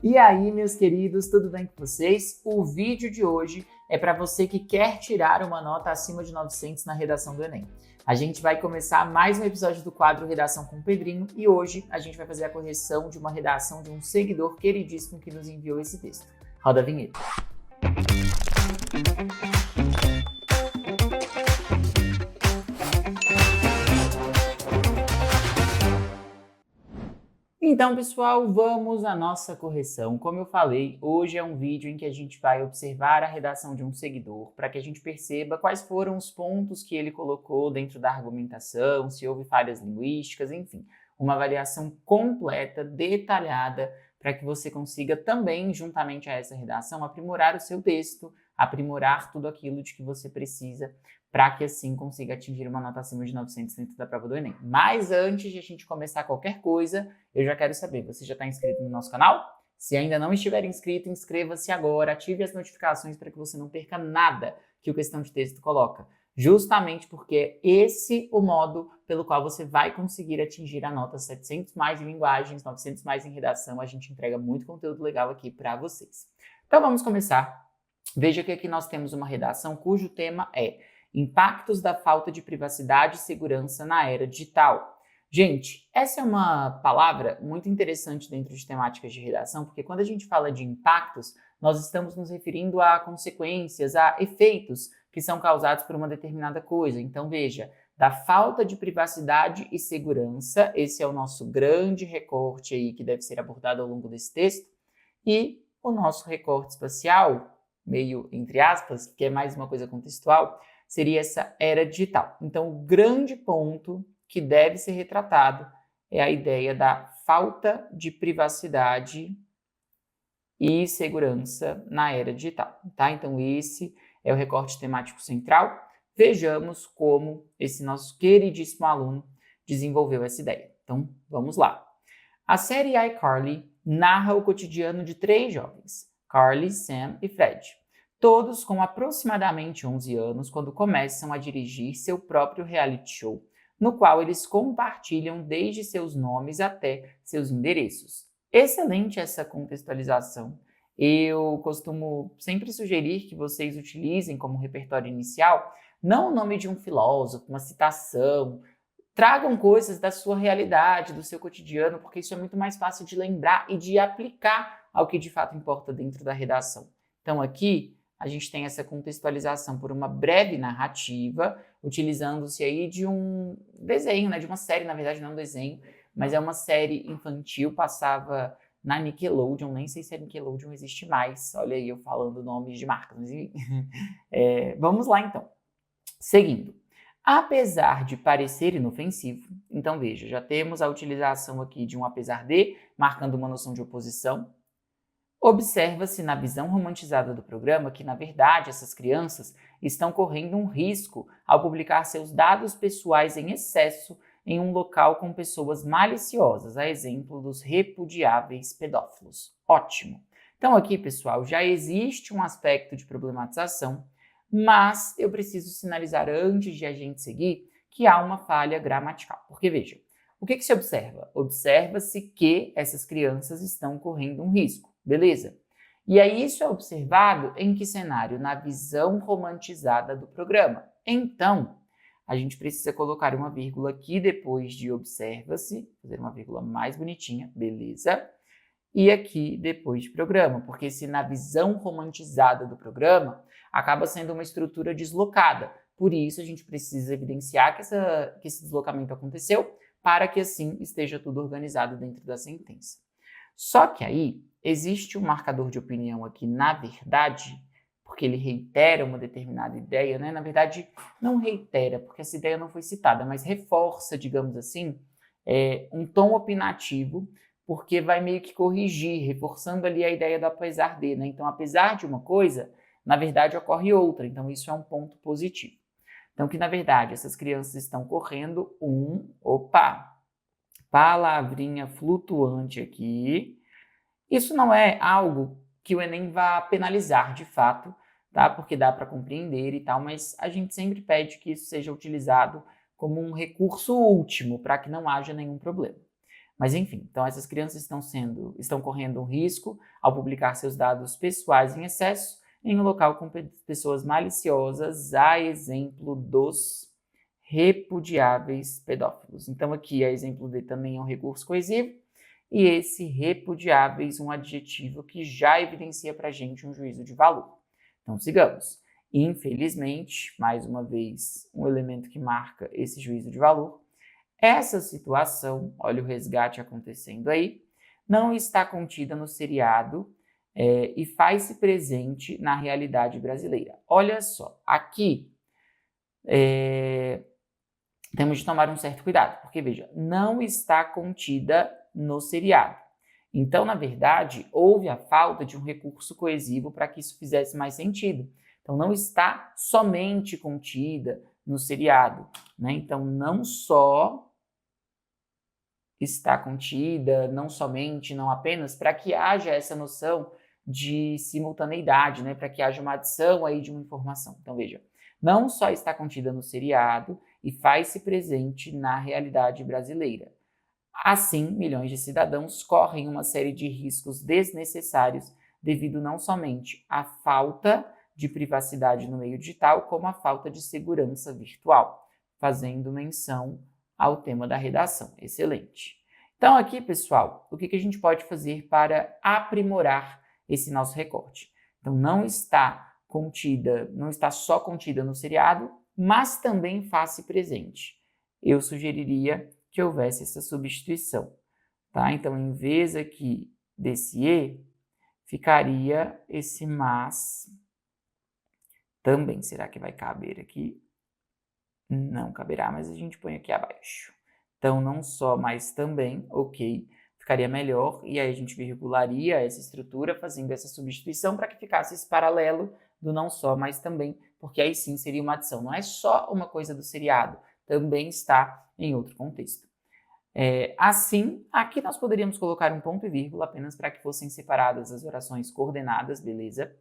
E aí, meus queridos, tudo bem com vocês? O vídeo de hoje é para você que quer tirar uma nota acima de 900 na redação do Enem. A gente vai começar mais um episódio do quadro Redação com o Pedrinho e hoje a gente vai fazer a correção de uma redação de um seguidor queridíssimo que nos enviou esse texto. Roda a vinheta. Então, pessoal, vamos à nossa correção. Como eu falei, hoje é um vídeo em que a gente vai observar a redação de um seguidor para que a gente perceba quais foram os pontos que ele colocou dentro da argumentação, se houve falhas linguísticas, enfim, uma avaliação completa, detalhada, para que você consiga também, juntamente a essa redação, aprimorar o seu texto, aprimorar tudo aquilo de que você precisa para que assim consiga atingir uma nota acima de 900 dentro da prova do Enem. Mas antes de a gente começar qualquer coisa, eu já quero saber, você já está inscrito no nosso canal? Se ainda não estiver inscrito, inscreva-se agora, ative as notificações para que você não perca nada que o Questão de Texto coloca. Justamente porque é esse o modo pelo qual você vai conseguir atingir a nota 700 mais em linguagens, 900 mais em redação. A gente entrega muito conteúdo legal aqui para vocês. Então vamos começar. Veja que aqui nós temos uma redação cujo tema é Impactos da falta de privacidade e segurança na era digital. Gente, essa é uma palavra muito interessante dentro de temáticas de redação, porque quando a gente fala de impactos, nós estamos nos referindo a consequências, a efeitos que são causados por uma determinada coisa. Então, veja, da falta de privacidade e segurança, esse é o nosso grande recorte aí que deve ser abordado ao longo desse texto, e o nosso recorte espacial, meio entre aspas, que é mais uma coisa contextual, seria essa era digital. Então, o grande ponto que deve ser retratado é a ideia da falta de privacidade e segurança na era digital, tá? Então, esse é o recorte temático central. Vejamos como esse nosso queridíssimo aluno desenvolveu essa ideia. Então, vamos lá. A série iCarly narra o cotidiano de 3 jovens, Carly, Sam e Fred, todos com aproximadamente 11 anos quando começam a dirigir seu próprio reality show, no qual eles compartilham desde seus nomes até seus endereços. Excelente essa contextualização. Eu costumo sempre sugerir que vocês utilizem como repertório inicial não o nome de um filósofo, uma citação. Tragam coisas da sua realidade, do seu cotidiano, porque isso é muito mais fácil de lembrar e de aplicar ao que de fato importa dentro da redação. Então aqui a gente tem essa contextualização por uma breve narrativa, utilizando-se aí de um desenho, né? De uma série, na verdade não é um desenho, mas é uma série infantil, passava na Nickelodeon, nem sei se a Nickelodeon existe mais, olha aí eu falando nomes de marcas, mas vamos lá então. Seguindo. Apesar de parecer inofensivo, então veja, já temos a utilização aqui de um apesar de, marcando uma noção de oposição. Observa-se na visão romantizada do programa que, na verdade, essas crianças estão correndo um risco ao publicar seus dados pessoais em excesso em um local com pessoas maliciosas, a exemplo dos repudiáveis pedófilos. Ótimo! Então aqui, pessoal, já existe um aspecto de problematização, mas eu preciso sinalizar antes de a gente seguir que há uma falha gramatical. Porque, veja, o que se observa? Observa-se que essas crianças estão correndo um risco. Beleza? E aí isso é observado em que cenário? Na visão romantizada do programa. Então, a gente precisa colocar uma vírgula aqui depois de observa-se, fazer uma vírgula mais bonitinha, beleza? E aqui depois de programa, porque se na visão romantizada do programa, acaba sendo uma estrutura deslocada. Por isso, a gente precisa evidenciar que esse deslocamento aconteceu para que assim esteja tudo organizado dentro da sentença. Só que aí existe um marcador de opinião aqui, na verdade, porque ele reitera uma determinada ideia, né? Na verdade, não reitera, porque essa ideia não foi citada, mas reforça, digamos assim, um tom opinativo, porque vai meio que corrigir, reforçando ali a ideia do apesar de, né? Então, apesar de uma coisa, na verdade ocorre outra, então isso é um ponto positivo. Então, que na verdade essas crianças estão correndo palavrinha flutuante aqui. Isso não é algo que o Enem vá penalizar de fato, tá? Porque dá para compreender e tal, mas a gente sempre pede que isso seja utilizado como um recurso último para que não haja nenhum problema. Mas enfim, então essas crianças estão correndo um risco ao publicar seus dados pessoais em excesso em um local com pessoas maliciosas, a exemplo dos repudiáveis pedófilos. Então aqui a exemplo D também é um recurso coesivo, e esse repudiáveis um adjetivo que já evidencia para a gente um juízo de valor. Então sigamos. Infelizmente, mais uma vez, um elemento que marca esse juízo de valor, essa situação, olha o resgate acontecendo aí, não está contida no seriado e faz-se presente na realidade brasileira. Olha só, aqui temos de tomar um certo cuidado, porque veja, não está contida no seriado. Então, na verdade, houve a falta de um recurso coesivo para que isso fizesse mais sentido. Então, não está somente contida no seriado, né? Então, não só está contida, não somente, não apenas, para que haja essa noção de simultaneidade, né? Para que haja uma adição aí de uma informação. Então, veja, não só está contida no seriado e faz-se presente na realidade brasileira. Assim, milhões de cidadãos correm uma série de riscos desnecessários devido não somente à falta de privacidade no meio digital, como à falta de segurança virtual, fazendo menção ao tema da redação. Excelente. Então aqui, pessoal, o que a gente pode fazer para aprimorar esse nosso recorte? Então não está só contida no seriado, mas também faz-se presente. Eu sugeriria que houvesse essa substituição, tá? Então, em vez aqui desse e, ficaria esse mas também. Será que vai caber aqui? Não caberá, mas a gente põe aqui abaixo. Então, não só, mas também, ok, ficaria melhor, e aí a gente virgularia essa estrutura fazendo essa substituição para que ficasse esse paralelo do não só, mas também, porque aí sim seria uma adição. Não é só uma coisa do seriado, também está em outro contexto. Assim, aqui nós poderíamos colocar um ponto e vírgula apenas para que fossem separadas as orações coordenadas, beleza?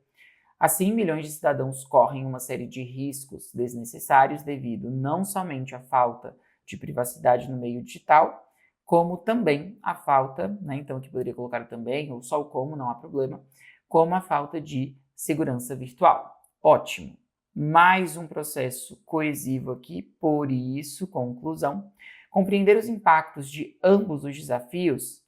Assim, milhões de cidadãos correm uma série de riscos desnecessários devido não somente à falta de privacidade no meio digital, como também à falta, né, então aqui poderia colocar também, ou só o como, não há problema, como a falta de segurança virtual. Ótimo! Mais um processo coesivo aqui, por isso, conclusão, compreender os impactos de ambos os desafios,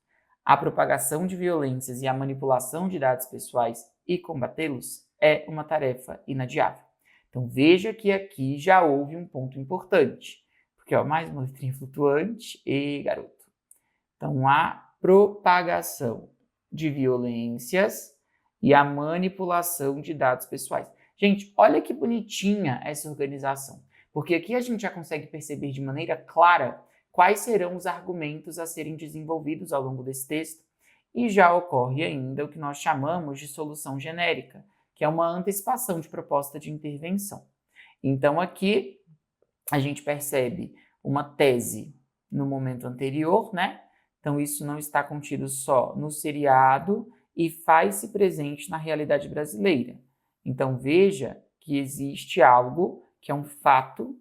a propagação de violências e a manipulação de dados pessoais e combatê-los, é uma tarefa inadiável. Então veja que aqui já houve um ponto importante, porque ó, mais uma letrinha flutuante e garoto. Então a propagação de violências e a manipulação de dados pessoais. Gente, olha que bonitinha essa organização, porque aqui a gente já consegue perceber de maneira clara quais serão os argumentos a serem desenvolvidos ao longo desse texto, e já ocorre ainda o que nós chamamos de solução genérica, que é uma antecipação de proposta de intervenção. Então, aqui a gente percebe uma tese no momento anterior, né? Então, isso não está contido só no seriado e faz-se presente na realidade brasileira. Então, veja que existe algo que é um fato,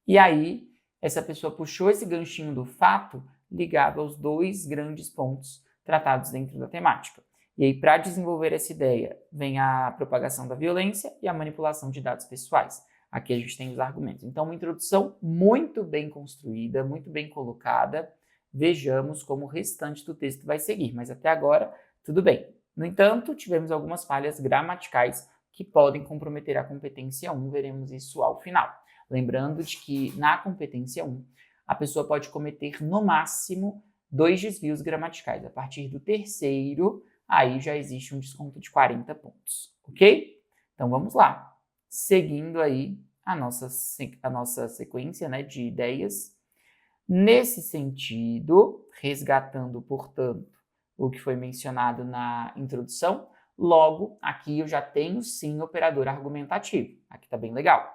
e aí essa pessoa puxou esse ganchinho do fato ligado aos dois grandes pontos tratados dentro da temática. E aí, para desenvolver essa ideia, vem a propagação da violência e a manipulação de dados pessoais. Aqui a gente tem os argumentos. Então, uma introdução muito bem construída, muito bem colocada. Vejamos como o restante do texto vai seguir, mas até agora, tudo bem. No entanto, tivemos algumas falhas gramaticais que podem comprometer a competência 1, veremos isso ao final. Lembrando de que na competência 1, a pessoa pode cometer no máximo 2 desvios gramaticais. A partir do terceiro, aí já existe um desconto de 40 pontos, ok? Então vamos lá, seguindo aí a nossa sequência, né, de ideias. Nesse sentido, resgatando, portanto, o que foi mencionado na introdução, logo aqui eu já tenho sim operador argumentativo, aqui tá bem legal.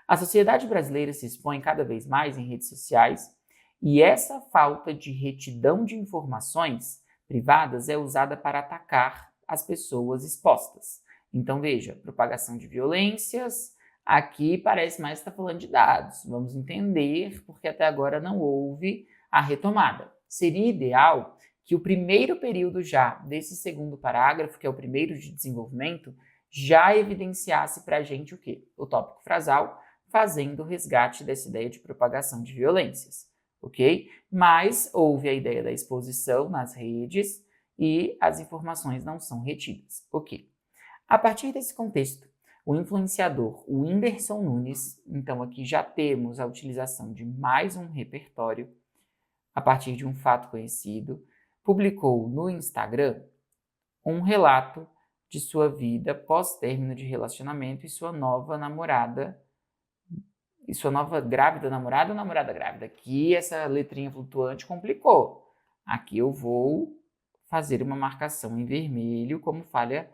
A sociedade brasileira se expõe cada vez mais em redes sociais e essa falta de retidão de informações privadas é usada para atacar as pessoas expostas. Então, veja, propagação de violências, aqui parece mais que está falando de dados. Vamos entender, porque até agora não houve a retomada. seria ideal que o primeiro período já desse segundo parágrafo, que é o primeiro de desenvolvimento, já evidenciasse para a gente o quê? O tópico frasal, fazendo o resgate dessa ideia de propagação de violências, ok? Mas houve a ideia da exposição nas redes e as informações não são retidas, ok? A partir desse contexto, o influenciador o Whindersson Nunes, então aqui já temos a utilização de mais um repertório, a partir de um fato conhecido, publicou no Instagram um relato de sua vida pós-término de relacionamento e sua nova namorada, e sua nova grávida namorada ou namorada grávida. Aqui essa letrinha flutuante complicou. Aqui eu vou fazer uma marcação em vermelho como falha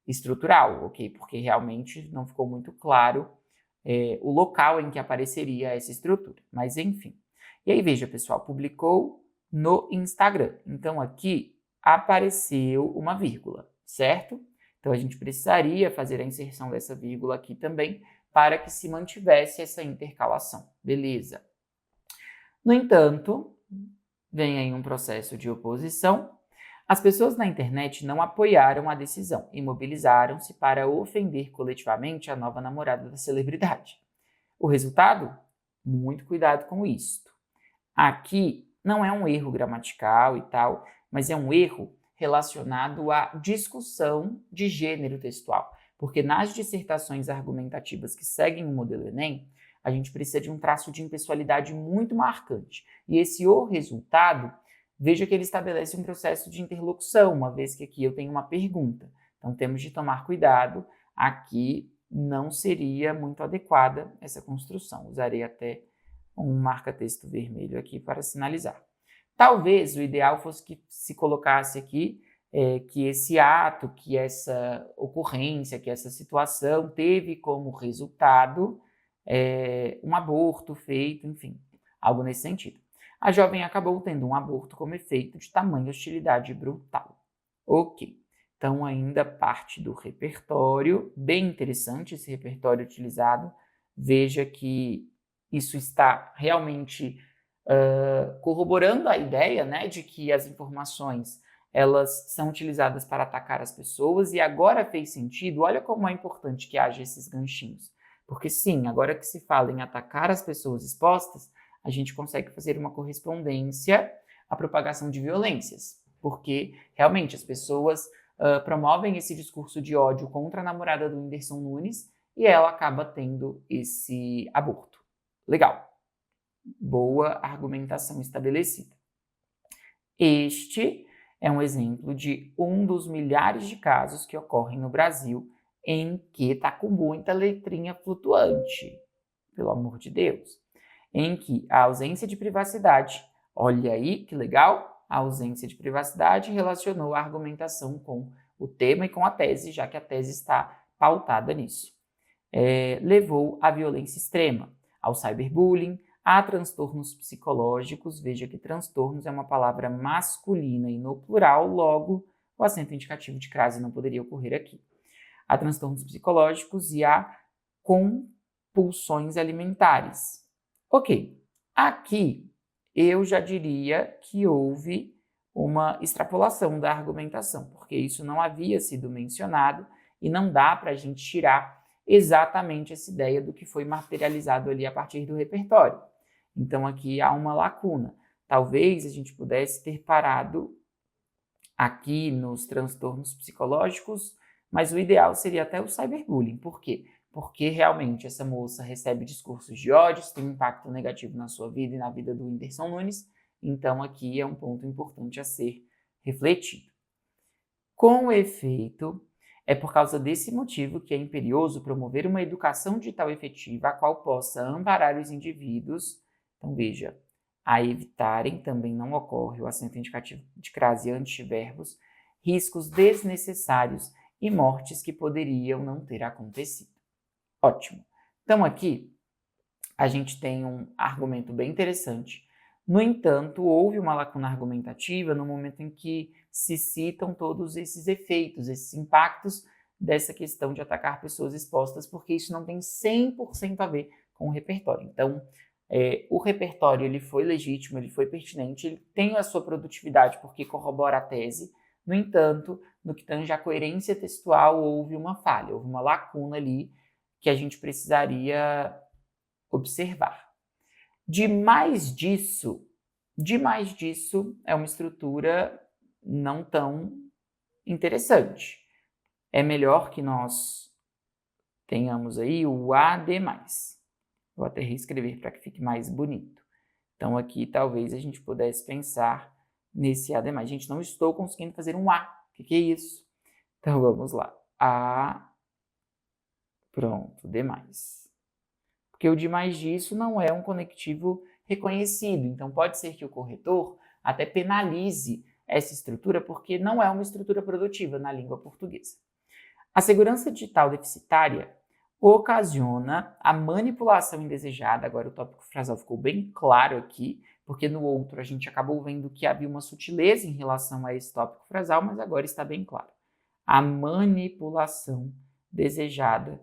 estrutural, ok? Porque realmente não ficou muito claro o local em que apareceria essa estrutura. Mas enfim. E aí veja, pessoal, publicou no Instagram. Então aqui apareceu uma vírgula, certo? Então a gente precisaria fazer a inserção dessa vírgula aqui também para que se mantivesse essa intercalação. Beleza. No entanto, vem aí um processo de oposição. As pessoas na internet não apoiaram a decisão e mobilizaram-se para ofender coletivamente a nova namorada da celebridade. O resultado? Muito cuidado com isto. Aqui não é um erro gramatical e tal, mas é um erro relacionado à discussão de gênero textual. Porque nas dissertações argumentativas que seguem o modelo Enem, a gente precisa de um traço de impessoalidade muito marcante. E esse o resultado, veja que ele estabelece um processo de interlocução, uma vez que aqui eu tenho uma pergunta. Então temos de tomar cuidado, aqui não seria muito adequada essa construção. Usarei até um marca-texto vermelho aqui para sinalizar. Talvez o ideal fosse que se colocasse aqui que esse ato, que essa ocorrência, que essa situação teve como resultado um aborto feito, enfim, algo nesse sentido. A jovem acabou tendo um aborto como efeito de tamanha hostilidade brutal. Ok, então ainda parte do repertório, bem interessante esse repertório utilizado. Veja que isso está realmente corroborando a ideia, né, de que as informações elas são utilizadas para atacar as pessoas e agora fez sentido. Olha como é importante que haja esses ganchinhos. Porque sim, agora que se fala em atacar as pessoas expostas, a gente consegue fazer uma correspondência à propagação de violências. Porque realmente as pessoas promovem esse discurso de ódio contra a namorada do Whindersson Nunes e ela acaba tendo esse aborto. Legal. Boa argumentação estabelecida. Este é um exemplo de um dos milhares de casos que ocorrem no Brasil em que está com muita letrinha flutuante, pelo amor de Deus, em que a ausência de privacidade, olha aí que legal, a ausência de privacidade relacionou a argumentação com o tema e com a tese, já que a tese está pautada nisso. Levou à violência extrema, ao cyberbullying, a transtornos psicológicos. Veja que transtornos é uma palavra masculina e no plural, logo o acento indicativo de crase não poderia ocorrer aqui. A transtornos psicológicos e a compulsões alimentares. Ok, aqui eu já diria que houve uma extrapolação da argumentação, porque isso não havia sido mencionado e não dá para a gente tirar exatamente essa ideia do que foi materializado ali a partir do repertório. Então aqui há uma lacuna. Talvez a gente pudesse ter parado aqui nos transtornos psicológicos, mas o ideal seria até o cyberbullying. Por quê? Porque realmente essa moça recebe discursos de ódio, tem um impacto negativo na sua vida e na vida do Whindersson Nunes, então aqui é um ponto importante a ser refletido. Com efeito, é por causa desse motivo que é imperioso promover uma educação digital efetiva, a qual possa amparar os indivíduos. Então veja, a evitarem, também não ocorre o acento indicativo de crase e antiverbos, riscos desnecessários e mortes que poderiam não ter acontecido. Ótimo. Então aqui a gente tem um argumento bem interessante. No entanto, houve uma lacuna argumentativa no momento em que se citam todos esses efeitos, esses impactos dessa questão de atacar pessoas expostas, porque isso não tem 100% a ver com o repertório. Então, O repertório ele foi legítimo, ele foi pertinente, ele tem a sua produtividade porque corrobora a tese. No entanto, no que tange à coerência textual, houve uma falha, houve uma lacuna ali que a gente precisaria observar. Demais disso, é uma estrutura não tão interessante. É melhor que nós tenhamos aí o AD+. Vou até reescrever para que fique mais bonito. Então, aqui talvez a gente pudesse pensar nesse AD+. Gente, não estou conseguindo fazer um A. O que é isso? Então, vamos lá. A, pronto, D+. Porque o demais disso não é um conectivo reconhecido. Então, pode ser que o corretor até penalize essa estrutura porque não é uma estrutura produtiva na língua portuguesa. A segurança digital deficitária ocasiona a manipulação indesejada. Agora o tópico frasal ficou bem claro aqui, porque no outro a gente acabou vendo que havia uma sutileza em relação a esse tópico frasal, mas agora está bem claro. A manipulação indesejada,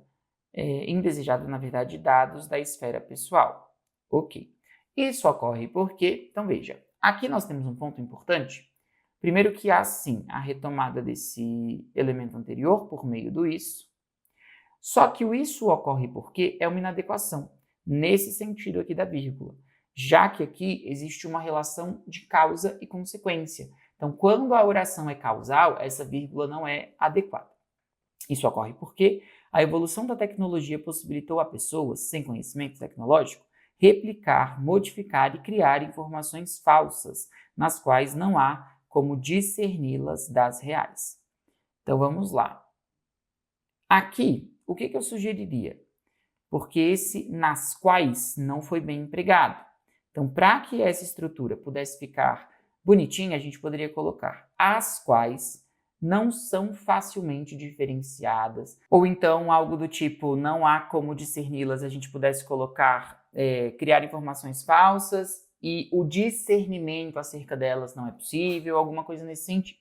na verdade, de dados da esfera pessoal. Ok. Isso ocorre porque, então veja, aqui nós temos um ponto importante. Primeiro que há, sim, a retomada desse elemento anterior por meio do isso. Só que o isso ocorre porque é uma inadequação, nesse sentido aqui da vírgula, já que aqui existe uma relação de causa e consequência. Então, quando a oração é causal, essa vírgula não é adequada. Isso ocorre porque a evolução da tecnologia possibilitou a pessoas sem conhecimento tecnológico replicar, modificar e criar informações falsas, nas quais não há como discerni-las das reais. Então, vamos lá. Aqui, o que eu sugeriria? Porque esse nas quais não foi bem empregado. Então, para que essa estrutura pudesse ficar bonitinha, a gente poderia colocar as quais não são facilmente diferenciadas. Ou então, algo do tipo, não há como discerni-las, a gente pudesse colocar, criar informações falsas e o discernimento acerca delas não é possível, alguma coisa nesse sentido.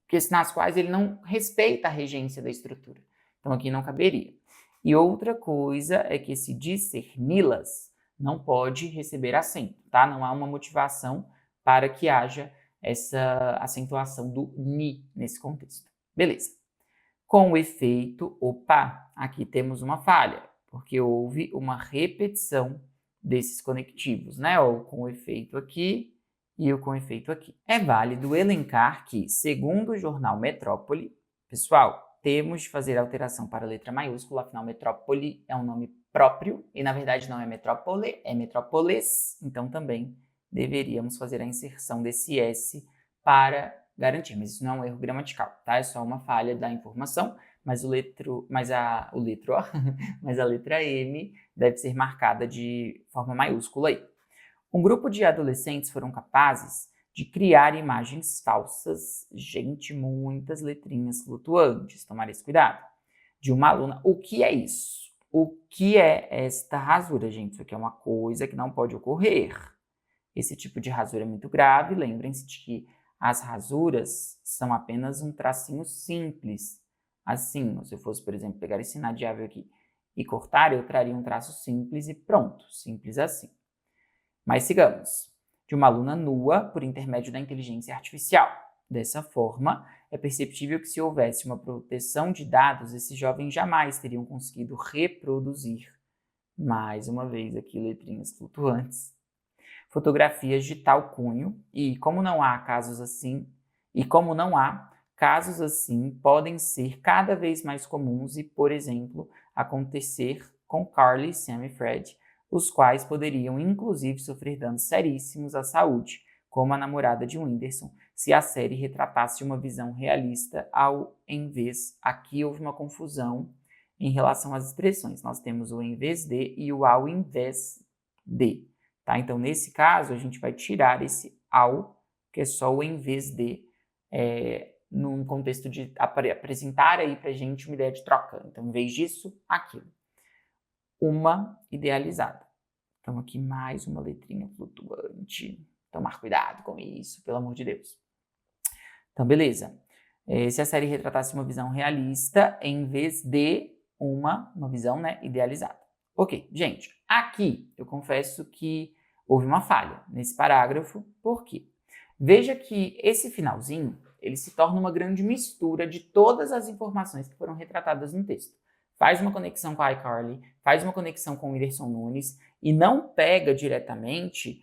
Porque nas quais ele não respeita a regência da estrutura. Então, aqui não caberia. E outra coisa é que esse discerni-las não pode receber acento, tá? Não há uma motivação para que haja essa acentuação do ni nesse contexto. Beleza. Com o efeito, opa, aqui temos uma falha, porque houve uma repetição desses conectivos, né? O com o efeito aqui e o com efeito aqui. É válido elencar que, segundo o jornal Metrópole, pessoal, temos de fazer alteração para a letra maiúscula, afinal Metrópole é um nome próprio e na verdade não é metrópole, é metrópoles, então também deveríamos fazer a inserção desse S para garantir, mas isso não é um erro gramatical, tá? É só uma falha da informação, mas a letra M deve ser marcada de forma maiúscula aí. Um grupo de adolescentes foram capazes de criar imagens falsas, gente, muitas letrinhas flutuantes, tomar esse cuidado, de uma aluna. O que é isso? O que é esta rasura, gente? Isso aqui é uma coisa que não pode ocorrer. Esse tipo de rasura é muito grave, lembrem-se de que as rasuras são apenas um tracinho simples. Assim, se eu fosse, por exemplo, pegar esse inadiável aqui e cortar, eu traria um traço simples e pronto, simples assim. Mas sigamos. De uma aluna nua por intermédio da inteligência artificial. Dessa forma, é perceptível que se houvesse uma proteção de dados, esses jovens jamais teriam conseguido reproduzir, mais uma vez aqui letrinhas flutuantes, fotografias de tal cunho, e como não há casos assim, podem ser cada vez mais comuns e, por exemplo, acontecer com Carly, Sam e Fred, os quais poderiam inclusive sofrer danos seríssimos à saúde, como a namorada de Whindersson, se a série retratasse uma visão realista ao invés. Aqui houve uma confusão em relação às expressões. Nós temos o em vez de e o ao invés de. Tá? Então, nesse caso, a gente vai tirar esse ao, que é só o em vez de, num contexto de apresentar aí pra gente uma ideia de troca. Então, em vez disso, aquilo. Uma idealizada. Então, aqui mais uma letrinha flutuante. Tomar cuidado com isso, pelo amor de Deus. Então, beleza. Se a série retratasse uma visão realista em vez de uma visão, né, idealizada. Ok, gente, Aqui, eu confesso que houve uma falha nesse parágrafo. Por quê? Veja que esse finalzinho, ele se torna uma grande mistura de todas as informações que foram retratadas no texto. Faz uma conexão com a iCarly, faz uma conexão com o Whindersson Nunes e não pega diretamente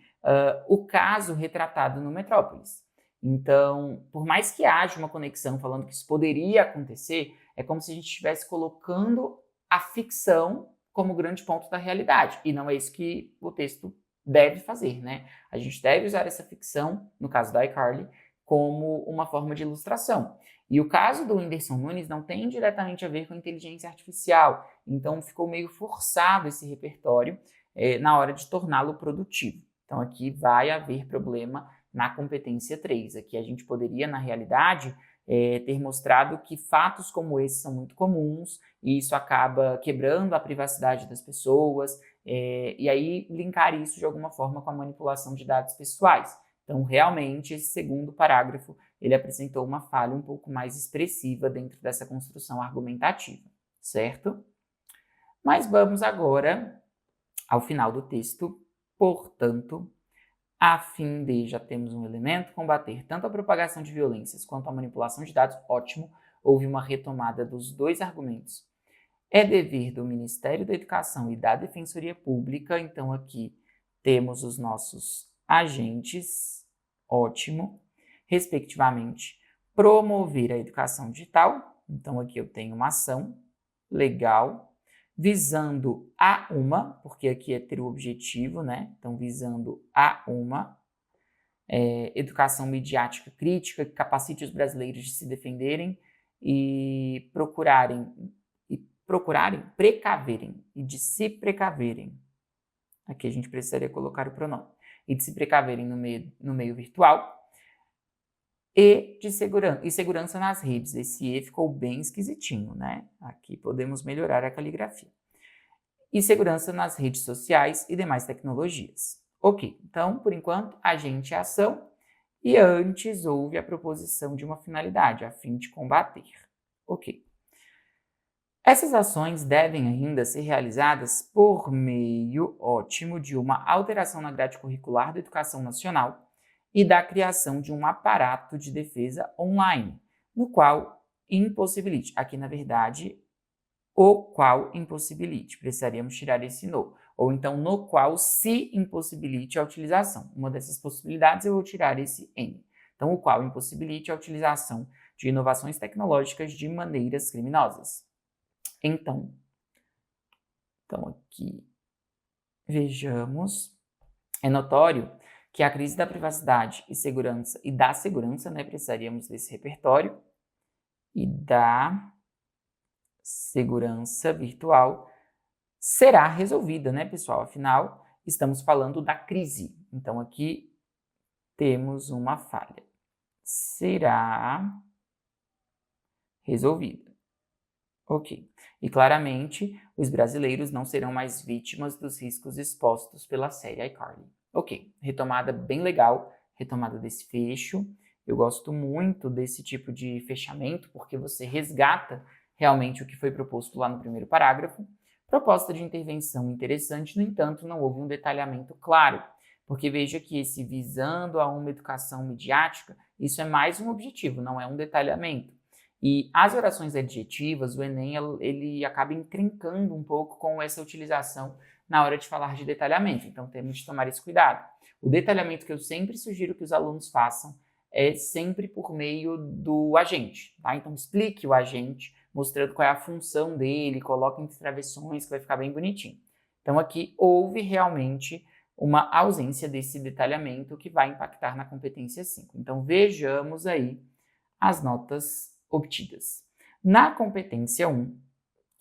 o caso retratado no Metrópolis. Então, por mais que haja uma conexão falando que isso poderia acontecer, é como se a gente estivesse colocando a ficção como grande ponto da realidade. E não é isso que o texto deve fazer, né? A gente deve usar essa ficção, no caso da iCarly, como uma forma de ilustração. E o caso do Whindersson Nunes não tem diretamente a ver com inteligência artificial, então ficou meio forçado esse repertório na hora de torná-lo produtivo. Então aqui vai haver problema na competência 3. Aqui a gente poderia, na realidade, ter mostrado que fatos como esses são muito comuns e isso acaba quebrando a privacidade das pessoas, e aí linkar isso de alguma forma com a manipulação de dados pessoais. Então, realmente, esse segundo parágrafo, ele apresentou uma falha um pouco mais expressiva dentro dessa construção argumentativa, certo? Mas vamos agora ao final do texto. Portanto, a fim de, já temos um elemento, combater tanto a propagação de violências quanto a manipulação de dados, ótimo, houve uma retomada dos dois argumentos. É dever do Ministério da Educação e da Defensoria Pública, então aqui temos os nossos agentes, ótimo, respectivamente, promover a educação digital, então aqui eu tenho uma ação, legal, visando porque aqui é ter o objetivo, né? Então, visando educação midiática crítica, que capacite os brasileiros de se defenderem e precaverem e de se precaverem. Aqui a gente precisaria colocar o pronome. E de se precaverem no meio virtual. E de segurança nas redes. Esse E ficou bem esquisitinho, né? Aqui podemos melhorar a caligrafia. E segurança nas redes sociais e demais tecnologias. Ok, então, por enquanto, agente é ação. E antes houve a proposição de uma finalidade, a fim de combater. Ok. Essas ações devem ainda ser realizadas por meio, ótimo, de uma alteração na grade curricular da educação nacional e da criação de um aparato de defesa online, no qual impossibilite, aqui na verdade, o qual impossibilite, precisaríamos tirar esse no, ou então no qual se impossibilite a utilização. Uma dessas possibilidades eu vou tirar esse N. Então, o qual impossibilite a utilização de inovações tecnológicas de maneiras criminosas. Então aqui, vejamos, é notório que a crise da privacidade e da segurança, né, precisaríamos desse repertório, e da segurança virtual será resolvida, né, pessoal? Afinal, estamos falando da crise. Então, aqui temos uma falha. Será resolvida. Ok. E claramente, os brasileiros não serão mais vítimas dos riscos expostos pela série iCarly. Ok, retomada bem legal, retomada desse fecho. Eu gosto muito desse tipo de fechamento, porque você resgata realmente o que foi proposto lá no primeiro parágrafo. Proposta de intervenção interessante, no entanto, não houve um detalhamento claro, porque veja que esse visando a uma educação midiática, isso é mais um objetivo, não é um detalhamento. E as orações adjetivas, o Enem, ele acaba encrencando um pouco com essa utilização na hora de falar de detalhamento. Então, temos de tomar esse cuidado. O detalhamento que eu sempre sugiro que os alunos façam é sempre por meio do agente, tá? Então, explique o agente, mostrando qual é a função dele, coloque entre travessões, que vai ficar bem bonitinho. Então, aqui houve realmente uma ausência desse detalhamento que vai impactar na competência 5. Então, vejamos aí as notas obtidas. Na competência 1,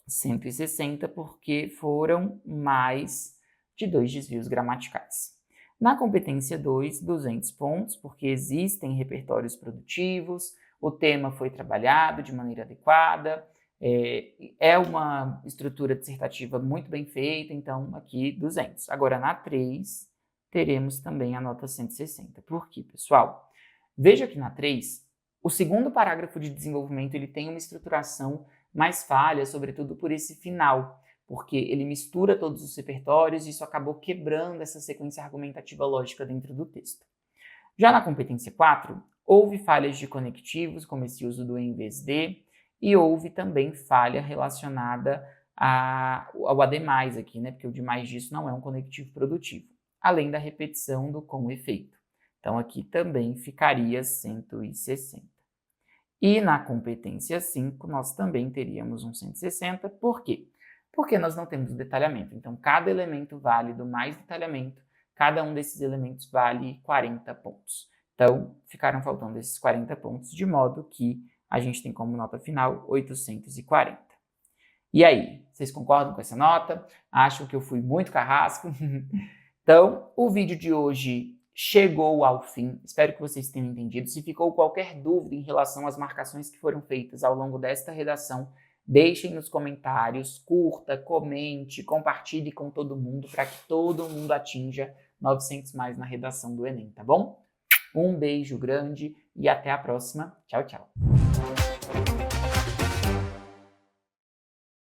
160, porque foram mais de 2 desvios gramaticais. Na competência 2, 200 pontos, porque existem repertórios produtivos, o tema foi trabalhado de maneira adequada, é uma estrutura dissertativa muito bem feita, então aqui 200. Agora na 3, teremos também a nota 160. Por quê, pessoal? Veja que na 3, o segundo parágrafo de desenvolvimento ele tem uma estruturação mais falha, sobretudo por esse final, porque ele mistura todos os repertórios e isso acabou quebrando essa sequência argumentativa lógica dentro do texto. Já na competência 4, houve falhas de conectivos, como esse uso do em vez de, e houve também falha relacionada ao ademais aqui, né? Porque o demais disso não é um conectivo produtivo, além da repetição do com efeito. Então aqui também ficaria 160. E na competência 5, nós também teríamos um 160, por quê? Porque nós não temos detalhamento. Então, cada elemento válido mais detalhamento, cada um desses elementos vale 40 pontos. Então, ficaram faltando esses 40 pontos, de modo que a gente tem como nota final 840. E aí, vocês concordam com essa nota? Acham que eu fui muito carrasco? Então, o vídeo de hoje chegou ao fim. Espero que vocês tenham entendido. Se ficou qualquer dúvida em relação às marcações que foram feitas ao longo desta redação, deixem nos comentários, curta, comente, compartilhe com todo mundo para que todo mundo atinja 900 mais na redação do Enem, tá bom? Um beijo grande e até a próxima. Tchau, tchau.